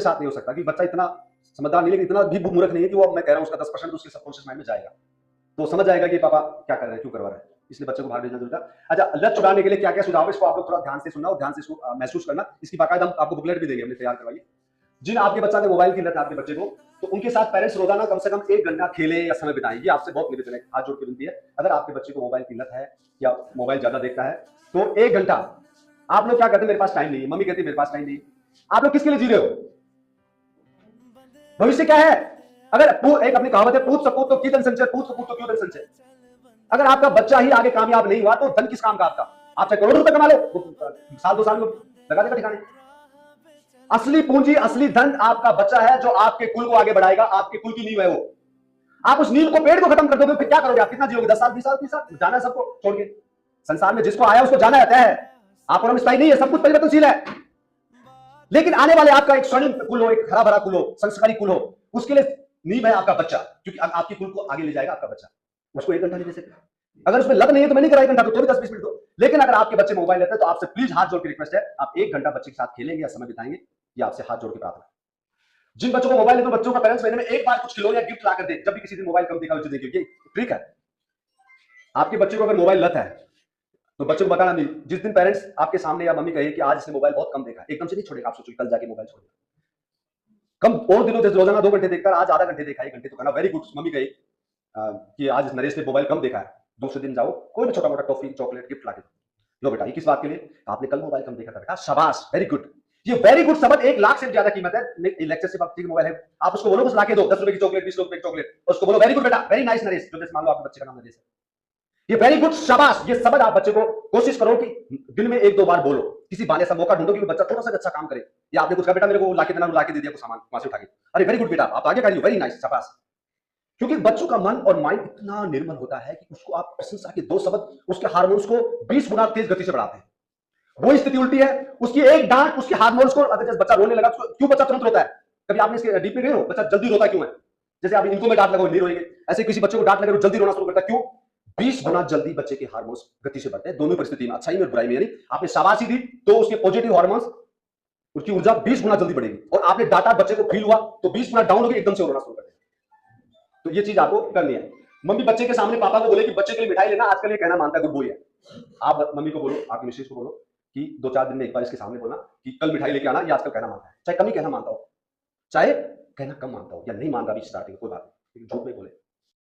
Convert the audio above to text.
साथ नहीं हो सकता कि बच्चा इतना समझदार नहीं, लेकिन इतना भी मूर्ख नहीं है कि वो मैं कह रहा हूँ उसका 10% उसके सबकॉन्शियस माइंड में जाएगा, तो समझ जाएगा कि पापा क्या कर रहे हैं, क्यों करवा रहे हैं, इसलिए बच्चे को बाहर भेजना जरूरी था। अच्छा, लत छुड़ाने के लिए क्या क्या सुझाव है, इसको आप लोग थोड़ा ध्यान से सुनना और ध्यान से इसको महसूस करना। इसकी बाकायदा हम आपको बुकलेट भी देंगे, हमने तैयार करवाई। जिन आपके बच्चा के मोबाइल की लत है आपके बच्चे को, तो उनके साथ पेरेंट्स रोजाना कम से कम 1 घंटा खेले या समय बिताएं। ये आपसे बहुत निवेदन है, हाथ जोड़ के विनती है। अगर आपके बच्चे को मोबाइल की लत है या मोबाइल ज्यादा देखता है, तो 1 घंटा आप लोग क्या कहते हैं, मेरे पास टाइम नहीं है, मम्मी कहती है मेरे पास टाइम नहीं है। आप लोग किसके लिए जी रहे हो? भविष्य क्या है? अगर एक अपनी कहावत है, पूत सपूत तो की धन संचय, पूत सपूत तो क्यों धन संचय। अगर आपका बच्चा ही आगे कामयाब नहीं हुआ तो धन किस काम का आपका? आप चाहे करोड़ों रुपए कमा लो, साल 2 साल में लगा देगा ठिकाने। असली पूंजी, असली धन आपका बच्चा है, जो आपके कुल को आगे बढ़ाएगा, आपके कुल की नींव है वो। आप उस नींव को, पेड़ को खत्म कर दोगे, फिर क्या करोगे आप? कितना जियोगे? 10 साल, 20 साल, 30 साल? जाना है सबको छोड़ के। संसार में जिसको आया उसको जाना रहता है। आप और हम स्थायी नहीं है, सब कुछ परिवर्तनशील है। लेकिन आने वाले आपका एक स्वर्णिम कुल हो, एक हरा भरा कुल हो, संस्कारी कुल हो, उसके लिए नींव है आपका बच्चा, क्योंकि आपकी कुल को आगे ले जाएगा आपका बच्चा। उसको 1 घंटा नहीं दे सकते। अगर उसमें लत नहीं है तो मैं नहीं करा 1 घंटा, तो भी 10-20 मिनट दो। लेकिन अगर आपके बच्चे मोबाइल लेते हैं तो आपसे प्लीज हाथ जोड़ के रिक्वेस्ट है, आप 1 घंटा बच्चे के साथ खेलेंगे या समय बिताएंगे, ये आपसे हाथ जोड़ के प्रार्थना। जिन बच्चों को मोबाइल है, तो बच्चों का पेरेंट्स महीने में एक बार कुछ खिलौने या गिफ्ट ला कर दे, जब भी किसी दिन मोबाइल कम देखा उसे देखिए, ठीक है। आपके बच्चे को अगर मोबाइल लत है तो बच्चे को बताना नहीं। जिस दिन पेरेंट्स आपके सामने या मम्मी कहे कि आज इसने मोबाइल बहुत कम देखा, एकदम से नहीं छोड़ेगा। आप सोचो कल जाके मोबाइल छोड़ेगा, कम और दिनों से रोजाना 2 घंटे देखकर आज आधा घंटे देखा, 1 घंटे तो कहना वेरी गुड। मम्मी कहे कि आज नरेश ने मोबाइल कम देखा है, दूसरे दिन जाओ कोई भी छोटा मोटा टॉफी चॉकलेट गिफ्ट ला के लो बेटा, ये किस बात के लिए? आपने कल मोबाइल कम देखा था बेटा, शाबाश, वेरी गुड। ये वेरी गुड शब्द 1 लाख से ज्यादा कीमत है। लेक्चर से आपकी मोबाइल है, आप उसको बोलो बस लाके दो, 10 रुपए की चॉकलेट, 20 रुपए की चॉकलेट, उसको बोलो वेरी गुड बेटा, वेरी नाइस नरेश, जो जैसे मान लो आपके बच्चे का नाम नरेश है, ये वेरी गुड, शाबाश। ये शब्द आप बच्चे को कोशिश करो कि दिन में 1-2 बार बोलो। किसी बहाने सा मौका ढूंढो कि बच्चा थोड़ा सा अच्छा काम करे। या आपने कुछ कहा बेटा मेरे को लाके देना, लाके दे दिया कुछ सामान वहां से उठा के, अरे वेरी गुड बेटा, आप आगे कर रही हो, वेरी नाइस, शाबाश। क्योंकि बच्चों का मन और माइंड इतना निर्मल होता है कि उसको आप प्रशंसा के 2 शब्द उसके हार्मोन्स को 20 गुना तेज गति से बढ़ाते हैं। वो स्थिति उल्टी है, उसकी एक डांट उसके हार्मोन्स को, अगर जैसे बच्चा रोने लगा तो क्यों बच्चा तुरंत रोता है? कभी आपने इसके डीप में गए हो, बच्चा जल्दी रोता क्यों है? जैसे आप इनको में डांट लगाओ नहीं रोएंगे, ऐसे किसी बच्चे को डांट लगे जल्दी रोना शुरू करता है, क्यों? 20 गुना जल्दी बच्चे के हार्मोन्स गति से बढ़ते हैं, दोनों परिस्थिति में, अच्छाई में और बुराई में। यानी आपने शाबाशी दी तो उसके पॉजिटिव हार्मोन्स, उसकी ऊर्जा 20 गुना जल्दी बढ़ेगी, और आपने डांटा, बच्चे को फील हुआ तो 20 गुना डाउन हो गई, एकदम से रोना शुरू कर देगा। तो ये चीज आपको करनी है। मम्मी बच्चे के सामने पापा को बोले कि बच्चे के लिए मिठाई लेना, आजकल ये कहना मानता है, गुड बॉय है। आप मम्मी को बोलो, आपकी मिसेज को बोलो कि 2-4 दिन में एक बार इसके सामने बोलना कि कल मिठाई लेके आना, ये आजकल कहना मानता है। चाहे कम ही कहना मानता हो, चाहे कहना कम मानता हो या नहीं मान रहा भी स्टार्टिंग, कोई बात नहीं, झूठ नहीं बोले।